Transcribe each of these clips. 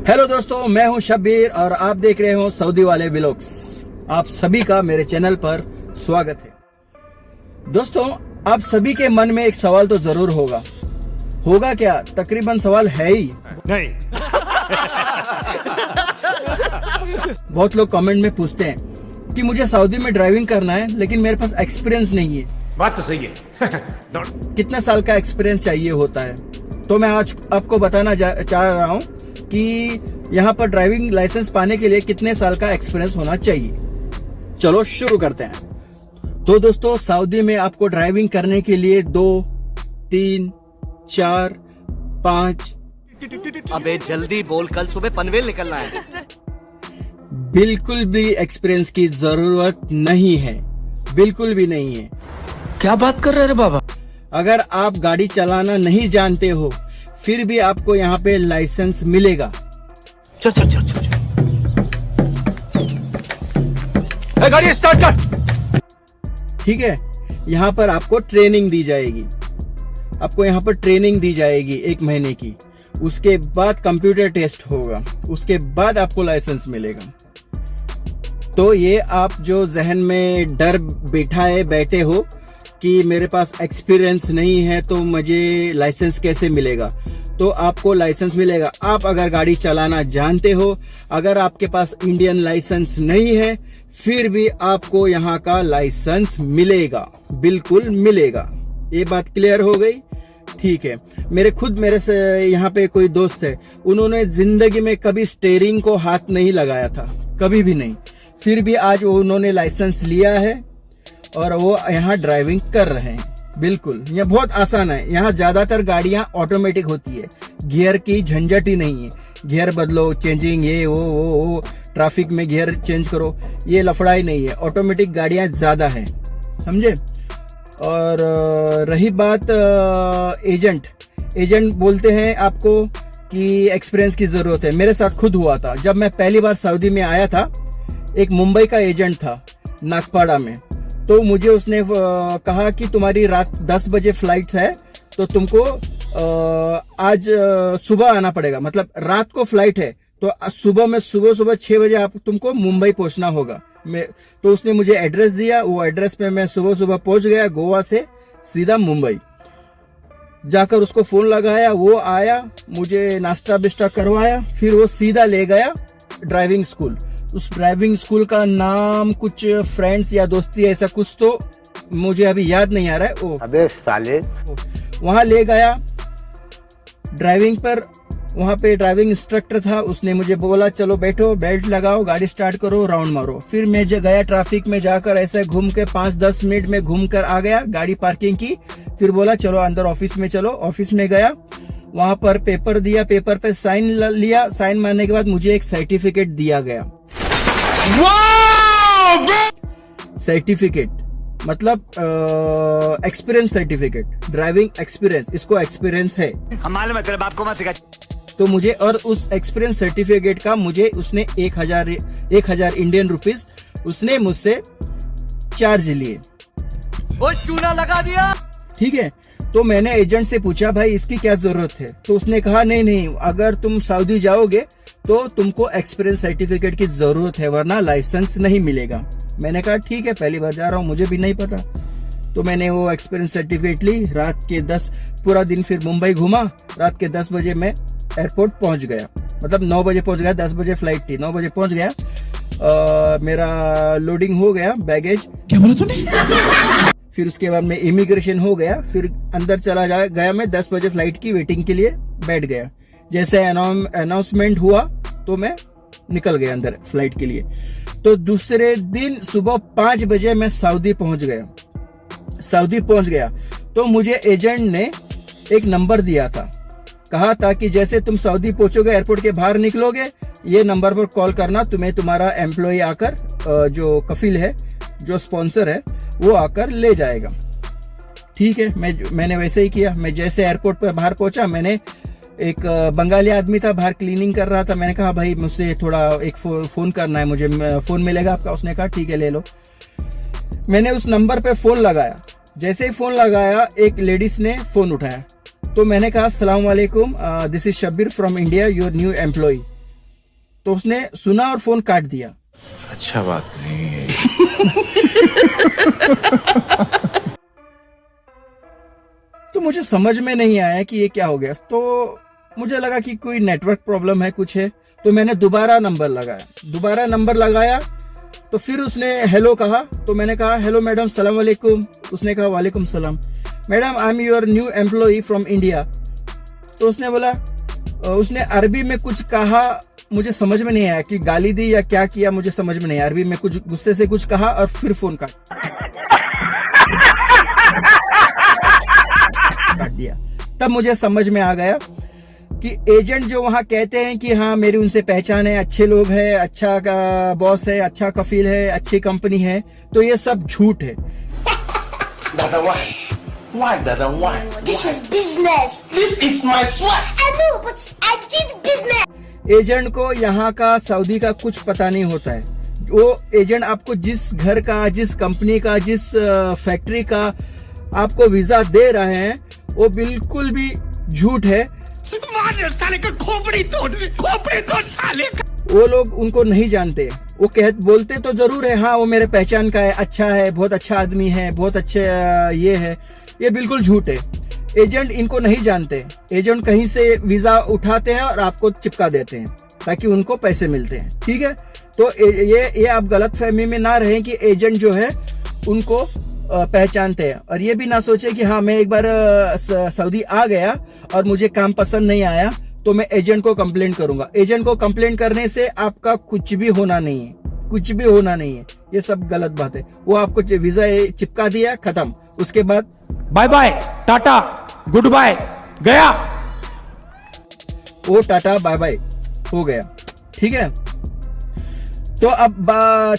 Hello दोस्तों, मैं हूं शब्बीर और आप देख रहे हो सऊदी वाले व्लॉग्स। आप सभी का मेरे चैनल पर स्वागत है। दोस्तों, आप सभी के मन में एक सवाल तो जरूर होगा क्या? तकरीबन सवाल है ही नहीं। बहुत लोग कमेंट में पूछते हैं कि मुझे सऊदी में ड्राइविंग करना है लेकिन मेरे पास एक्सपीरियंस नहीं है। बात तो सही है। कितने साल का एक्सपीरियंस चाहिए होता है? तो मैं आज आपको बताना चाह रहा हूँ कि यहाँ पर ड्राइविंग लाइसेंस पाने के लिए कितने साल का एक्सपीरियंस होना चाहिए। चलो शुरू करते हैं। तो दोस्तों, सऊदी में आपको ड्राइविंग करने के लिए 2, 3, 4, 5 अबे जल्दी बोल, कल सुबह पनवेल निकलना है। बिल्कुल भी एक्सपीरियंस की जरूरत नहीं है, बिल्कुल भी नहीं है। क्या बात कर रहे हैं बाबा? अगर आप गाड़ी चलाना नहीं जानते हो फिर भी आपको यहाँ पे लाइसेंस मिलेगा। चल चल चल चल, गाड़ी स्टार्ट कर। ठीक है, यहाँ पर आपको ट्रेनिंग दी जाएगी। आपको यहाँ पर ट्रेनिंग दी जाएगी 1 महीने की। उसके बाद कंप्यूटर टेस्ट होगा, उसके बाद आपको लाइसेंस मिलेगा। तो ये आप जो जहन में डर बैठे हो कि मेरे पास एक्सपीरियंस नहीं है तो मुझे लाइसेंस कैसे मिलेगा, तो आपको लाइसेंस मिलेगा। आप अगर गाड़ी चलाना जानते हो, अगर आपके पास इंडियन लाइसेंस नहीं है, फिर भी आपको यहाँ का लाइसेंस मिलेगा, बिल्कुल मिलेगा। ये बात क्लियर हो गई? ठीक है। मेरे से यहाँ पे कोई दोस्त है, उन्होंने जिंदगी में कभी स्टीयरिंग को हाथ नहीं लगाया था, कभी भी नहीं। फिर भी आज उन्होंने लाइसेंस लिया है और वो यहाँ ड्राइविंग कर रहे हैं। बिल्कुल, यह बहुत आसान है। यहाँ ज्यादातर गाड़ियाँ ऑटोमेटिक होती है, गियर की झंझट ही नहीं है। गियर बदलो, चेंजिंग, ये वो ट्रैफिक में गियर चेंज करो, ये लफड़ा ही नहीं है। ऑटोमेटिक गाड़ियाँ ज्यादा हैं, समझे? और रही बात एजेंट बोलते हैं आपको कि एक्सपीरियंस की जरूरत है। मेरे साथ खुद हुआ था। जब मैं पहली बार सऊदी में आया था, एक मुंबई का एजेंट था नागपाड़ा में। तो मुझे उसने कहा कि तुम्हारी रात 10 बजे फ्लाइट है तो तुमको आज सुबह आना पड़ेगा। मतलब रात को फ्लाइट है तो सुबह 6 बजे आप तुमको मुंबई पहुंचना होगा। तो उसने मुझे एड्रेस दिया, वो एड्रेस पे मैं सुबह पहुंच गया। गोवा से सीधा मुंबई जाकर उसको फोन लगाया, वो आया, मुझे नाश्ता बिस्टा करवाया, फिर वो सीधा ले गया ड्राइविंग स्कूल। उस ड्राइविंग स्कूल का नाम कुछ फ्रेंड्स या दोस्ती ऐसा कुछ, तो मुझे अभी याद नहीं आ रहा है। अबे साले, वहां ले गया ड्राइविंग पर। वहां पे ड्राइविंग इंस्ट्रक्टर था, उसने मुझे बोला चलो बैठो, बेल्ट लगाओ, गाड़ी स्टार्ट करो, राउंड मारो। फिर मैं गया ट्रैफिक में जाकर, ऐसे घूम के 5-10 मिनट में घूम कर आ गया, गाड़ी पार्किंग की। फिर बोला चलो अंदर ऑफिस में चलो। ऑफिस में गया, वहां पर पेपर दिया, पेपर पे साइन लिया। साइन मारने के बाद मुझे एक सर्टिफिकेट दिया गया। सर्टिफिकेट मतलब एक्सपीरियंस सर्टिफिकेट, ड्राइविंग एक्सपीरियंस, इसको एक्सपीरियंस है। हम मालूम है, तेरे बाप को मत सिखा। तो मुझे, और उस एक्सपीरियंस सर्टिफिकेट का मुझे उसने 1000 इंडियन रुपीज उसने मुझसे चार्ज लिए। वो चूना लगा दिया। ठीक है। तो मैंने एजेंट से पूछा भाई इसकी क्या जरूरत है? तो उसने कहा नहीं, अगर तुम सऊदी जाओगे तो तुमको एक्सपीरियंस सर्टिफिकेट की जरूरत है, वरना लाइसेंस नहीं मिलेगा। मैंने कहा ठीक है, पहली बार जा रहा हूँ, मुझे भी नहीं पता। तो मैंने वो एक्सपीरियंस सर्टिफिकेट ली। रात के 10 पूरा दिन फिर मुंबई घूमा। रात के 10 बजे मैं एयरपोर्ट पहुंच गया, मतलब 9 बजे पहुंच गया। 10 बजे फ्लाइट थी, 9 बजे पहुंच गया। मेरा लोडिंग हो गया, बैगेज। क्या बोला तूने? फिर उसके बाद में इमिग्रेशन हो गया। फिर अंदर चला गया मैं। 10 बजे फ्लाइट की वेटिंग के लिए बैठ गया। जैसे अनाउंसमेंट हुआ तो मैं निकल गया अंदर फ्लाइट के लिए। तो दूसरे दिन सुबह 5 बजे मैं सऊदी पहुंच गया। तो मुझे एजेंट ने एक नंबर दिया था, कहा था कि जैसे तुम सऊदी पहुंचोगे, एयरपोर्ट के बाहर निकलोगे, ये नंबर पर कॉल करना, तुम्हें तुम्हारा एम्प्लॉय आकर, जो कफिल है, जो स्पॉन्सर है, वो आकर ले जाएगा। ठीक है, मैंने वैसे ही किया। मैं जैसे एयरपोर्ट पर बाहर पहुंचा, मैंने एक बंगाली आदमी था बाहर क्लीनिंग कर रहा था। मैंने कहा भाई मुझसे थोड़ा एक फोन करना है, मुझे फोन मिलेगा आपका? उसने कहा ठीक है ले लो। मैंने उस नंबर पे फोन लगाया। जैसे ही फोन लगाया, एक लेडीज ने फोन उठाया। तो मैंने कहा अस्सलाम वालेकुम, this is Shabbir from India, your new employ. तो उसने सुना और फोन काट दिया। अच्छा बात नहीं है। तो मुझे समझ में नहीं आया कि ये क्या हो गया। तो मुझे लगा कि कोई नेटवर्क प्रॉब्लम है, कुछ है। तो मैंने दोबारा नंबर लगाया तो फिर उसने हेलो कहा। तो मैंने कहा हेलो मैडम, सलाम वालेकुम। उसने कहा वालेकुम सलाम। Madam I am your new employee from India. तो उसने बोला, उसने अरबी में कुछ कहा, मुझे समझ में नहीं आया कि गाली दी या क्या किया, मुझे समझ में नहीं आया। अरबी में कुछ गुस्से से कुछ कहा और फिर फोन काट दिया। तब मुझे समझ में आ गया कि एजेंट जो वहां कहते हैं कि हाँ मेरी उनसे पहचान है, अच्छे लोग हैं, अच्छा का बॉस है, अच्छा कफील है, अच्छी कंपनी है, तो ये सब झूठ है। दादा why दादा why? This is business. This is my sweat. I know, but I did business. Agent को यहाँ का सऊदी का कुछ पता नहीं होता है। वो एजेंट आपको जिस घर का, जिस कंपनी का, जिस फैक्ट्री का आपको वीजा दे रहे हैं, वो बिल्कुल भी झूठ है। साले का खोपड़ी तोड़ साले का। वो लोग उनको नहीं जानते। वो बोलते तो जरूर है हाँ वो मेरे पहचान का है, अच्छा है, बहुत अच्छा आदमी है, बहुत अच्छे ये है। ये बिल्कुल झूठ है। एजेंट इनको नहीं जानते। एजेंट कहीं से वीजा उठाते हैं और आपको चिपका देते हैं ताकि उनको पैसे मिलते हैं। ठीक है, तो ये आप गलत फहमी में ना रहें कि एजेंट जो है उनको पहचानते हैं। और ये भी ना सोचे कि हाँ मैं एक बार सऊदी आ गया और मुझे काम पसंद नहीं आया तो मैं एजेंट को कंप्लेंट करूंगा। एजेंट को कंप्लेंट करने से आपका कुछ भी होना नहीं है, कुछ भी होना नहीं है। ये सब गलत बात है। वो आपको वीजा चिपका दिया, खत्म। उसके बाद bye bye, tata, goodbye, गया। वो टाटा बाय बाय हो गया। ठीक है, तो अब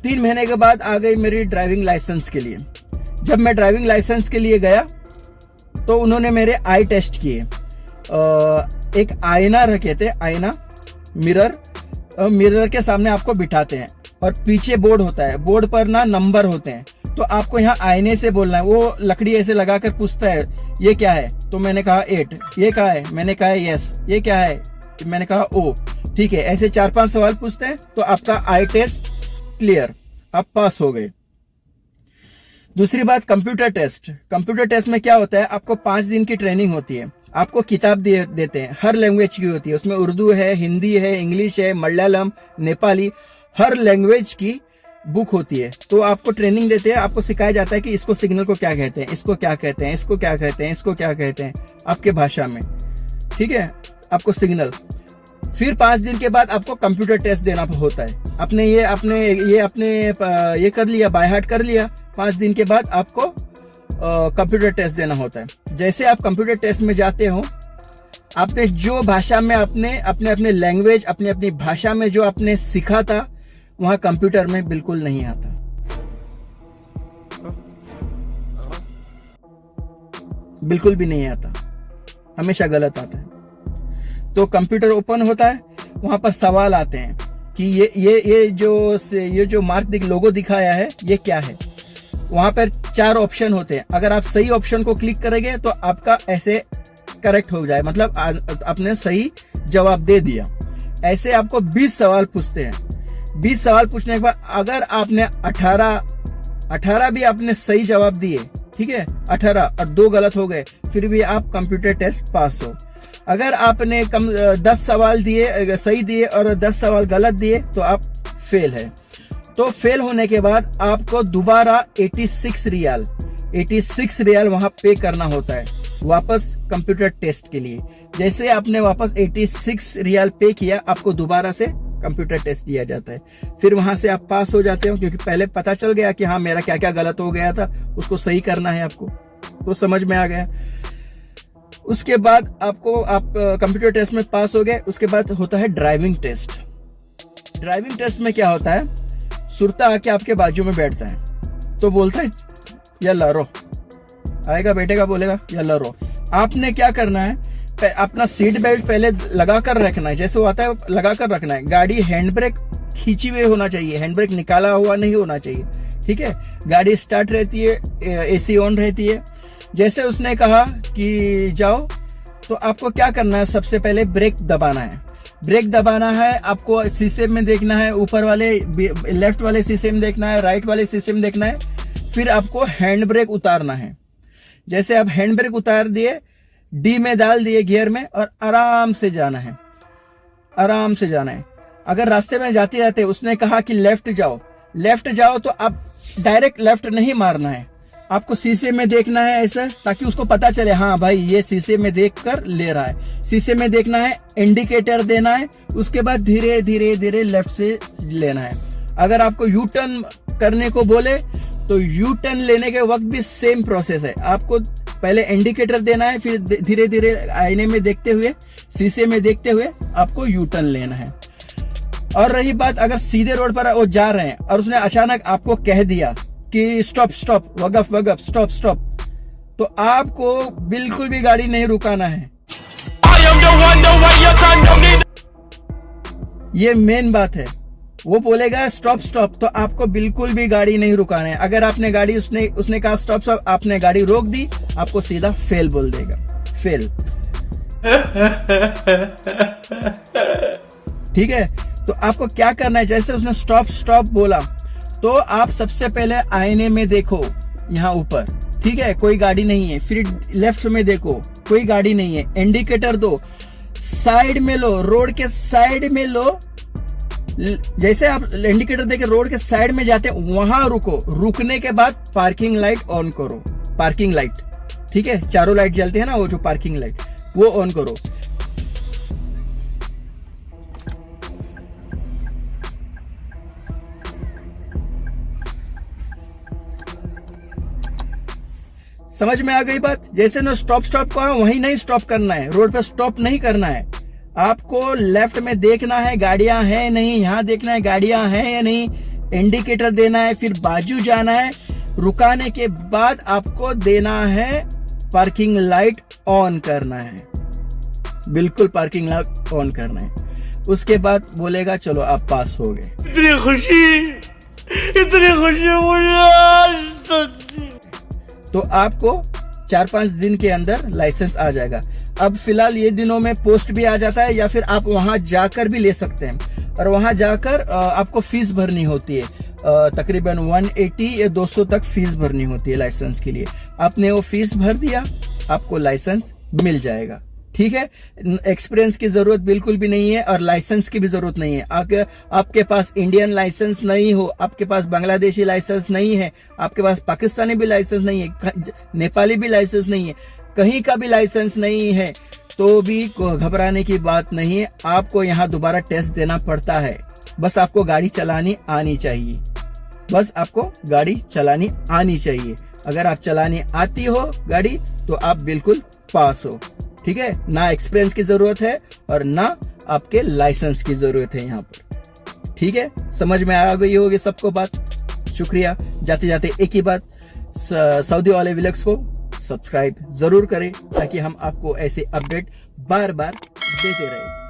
3 महीने के बाद आ गई मेरी ड्राइविंग लाइसेंस के लिए। जब मैं ड्राइविंग लाइसेंस के लिए गया तो उन्होंने मेरे आई टेस्ट किए। एक आईना रखे थे, आईना, मिरर के सामने आपको बिठाते हैं और पीछे बोर्ड होता है, बोर्ड पर ना नंबर होते हैं। तो आपको यहाँ आईने से बोलना है। वो लकड़ी ऐसे लगाकर पूछता है ये क्या है, तो मैंने कहा 8। ये क्या है, मैंने कहा यस। ये क्या है, मैंने कहा ओ। ठीक है, ऐसे 4-5 सवाल पूछते हैं तो आपका आई टेस्ट क्लियर, आप पास हो गए। दूसरी बात, कंप्यूटर टेस्ट। कंप्यूटर टेस्ट में क्या होता है, आपको 5 दिन की ट्रेनिंग होती है। आपको किताब देते हैं, हर लैंग्वेज की होती है। उसमें उर्दू है, हिंदी है, इंग्लिश है, मलयालम, नेपाली, हर लैंग्वेज की बुक होती है। तो आपको ट्रेनिंग देते हैं, आपको सिखाया जाता है कि इसको सिग्नल को क्या कहते हैं, इसको क्या कहते हैं, इसको क्या कहते हैं, इसको क्या कहते हैं, आपके भाषा में। ठीक है, आपको सिग्नल। फिर 5 दिन के बाद आपको कंप्यूटर टेस्ट देना होता है। आपने ये कर लिया, बाय हार्ट कर लिया। 5 दिन के बाद आपको कंप्यूटर टेस्ट देना होता है। जैसे आप कंप्यूटर टेस्ट में जाते हो, आपने जो भाषा में अपने लैंग्वेज, अपनी भाषा में जो आपने सीखा था, वहां कंप्यूटर में बिल्कुल नहीं आता। बिल्कुल भी नहीं आता, हमेशा गलत आता है। तो कंप्यूटर ओपन होता है, वहां पर सवाल आते हैं कि ये जो मार्क लोगो दिखाया है ये क्या है। वहां पर 4 ऑप्शन होते हैं। अगर आप सही ऑप्शन को क्लिक करेंगे तो आपका ऐसे करेक्ट हो जाए, मतलब आपने सही जवाब दे दिया। ऐसे आपको 20 सवाल पूछते हैं। 20 सवाल पूछने के बाद अगर आपने 18 भी आपने सही जवाब दिए, ठीक है, 18 और 2 गलत हो गए, फिर भी आप कंप्यूटर टेस्ट पास हो। अगर आपने 10 सवाल दिए सही दिए और 10 सवाल गलत दिए तो आप फेल है। तो फेल होने के बाद आपको दोबारा 86 रियाल वहां पे करना होता है वापस कंप्यूटर टेस्ट के लिए। जैसे आपने वापस 86 रियाल पे किया, आपको दोबारा से कंप्यूटर टेस्ट दिया जाता है। फिर वहां से आप पास हो जाते हो, क्योंकि पहले पता चल गया कि हाँ मेरा क्या क्या गलत हो गया था, उसको सही करना है आपको, तो समझ में आ गया। उसके बाद आप कंप्यूटर टेस्ट में पास हो गए। उसके बाद होता है ड्राइविंग टेस्ट। ड्राइविंग टेस्ट में क्या होता है, सुरता आके आपके बाजू में बैठता है तो बोलता है यल्ला रो, आएगा बैठेगा, बोलेगा यल्ला रो। आपने क्या करना है, अपना सीट बेल्ट पहले लगा कर रखना है, जैसे वो आता है लगा कर रखना है। गाड़ी हैंड ब्रेक खींची हुई होना चाहिए, हैंड ब्रेक निकाला हुआ नहीं होना चाहिए। ठीक है, गाड़ी स्टार्ट रहती है, एसी ऑन रहती है। जैसे उसने कहा कि जाओ, तो आपको क्या करना है, सबसे पहले ब्रेक दबाना है। ब्रेक दबाना है, आपको शीशे में देखना है, ऊपर वाले लेफ्ट वाले शीशे में देखना है, राइट वाले शीशे में देखना है। फिर आपको हैंड ब्रेक उतारना है। जैसे आप हैंड ब्रेक उतार दिए, डी में डाल दिए गियर में, और आराम से जाना है, आराम से जाना है। अगर रास्ते में जाते जाते उसने कहा कि लेफ्ट जाओ तो आप डायरेक्ट लेफ्ट नहीं मारना है, आपको शीशे में देखना है ऐसा, ताकि उसको पता चले हाँ भाई ये शीशे में देख कर ले रहा है। शीशे में देखना है, इंडिकेटर देना है, उसके बाद धीरे धीरे धीरे लेफ्ट से लेना है। अगर आपको यू टर्न करने को बोले तो यू टर्न लेने के वक्त भी सेम प्रोसेस है। आपको पहले इंडिकेटर देना है, फिर धीरे धीरे आईने में देखते हुए, शीशे में देखते हुए आपको यू टर्न लेना है। और रही बात, अगर सीधे रोड पर वो जा रहे हैं और उसने अचानक आपको कह दिया कि स्टॉप, वगफ, स्टॉप, तो आपको बिल्कुल भी गाड़ी नहीं रुकाना है। ये मेन बात है। वो बोलेगा स्टॉप, तो आपको बिल्कुल भी गाड़ी नहीं रुकाना है। अगर आपने गाड़ी उसने कहा स्टॉप, आपने गाड़ी रोक दी, आपको सीधा फेल बोल देगा, फेल। ठीक है, तो आपको क्या करना है, जैसे उसने स्टॉप बोला तो आप सबसे पहले आईने में देखो, यहाँ ऊपर, ठीक है, कोई गाड़ी नहीं है। फिर लेफ्ट में देखो, कोई गाड़ी नहीं है, इंडिकेटर दो, साइड में लो, रोड के साइड में लो। जैसे आप इंडिकेटर देके रोड के साइड में जाते हैं, वहां रुको। रुकने के बाद पार्किंग लाइट ऑन करो, पार्किंग लाइट, ठीक है, चारों लाइट जलते हैं ना, वो जो पार्किंग लाइट, वो ऑन करो। समझ में आ गई बात? जैसे ना स्टॉप कहा, वहीं नहीं स्टॉप करना है, रोड पे स्टॉप नहीं करना है। आपको लेफ्ट में देखना है गाड़ियां हैं नहीं, यहाँ देखना है गाड़ियां हैं या नहीं, इंडिकेटर देना है, फिर बाजू जाना है। रुकाने के बाद आपको देना है पार्किंग लाइट ऑन करना है, बिल्कुल पार्किंग लाइट ऑन करना है। उसके बाद बोलेगा चलो आप पास हो गए। इतनी खुशी मुझे। तो आपको 4-5 दिन के अंदर लाइसेंस आ जाएगा। अब फिलहाल ये दिनों में पोस्ट भी आ जाता है, या फिर आप वहां जाकर भी ले सकते हैं। और वहां जाकर आपको फीस भरनी होती है, तकरीबन 180 या 200 तक फीस भरनी होती है लाइसेंस के लिए। आपने वो फीस भर दिया, आपको लाइसेंस मिल जाएगा। ठीक है, एक्सपीरियंस की जरूरत बिल्कुल भी नहीं है और लाइसेंस की भी जरूरत नहीं है। आपके पास इंडियन लाइसेंस नहीं हो, आपके पास बांग्लादेशी लाइसेंस नहीं है, आपके पास पाकिस्तानी भी लाइसेंस नहीं है, नेपाली भी लाइसेंस नहीं है, कहीं का भी लाइसेंस नहीं है, तो भी घबराने की बात नहीं है। आपको यहाँ दोबारा टेस्ट देना पड़ता है, बस आपको गाड़ी चलानी आनी चाहिए, बस आपको गाड़ी चलानी आनी चाहिए। अगर आप चलानी आती हो गाड़ी तो आप बिल्कुल पास हो। ठीक है, ना एक्सपीरियंस की जरूरत है और ना आपके लाइसेंस की जरूरत है यहाँ पर। ठीक है, समझ में आ गई होगी सबको बात। शुक्रिया। जाते जाते एक ही बात, सऊदी वाले व्लॉग्स को सब्सक्राइब जरूर करें ताकि हम आपको ऐसे अपडेट बार बार देते रहें।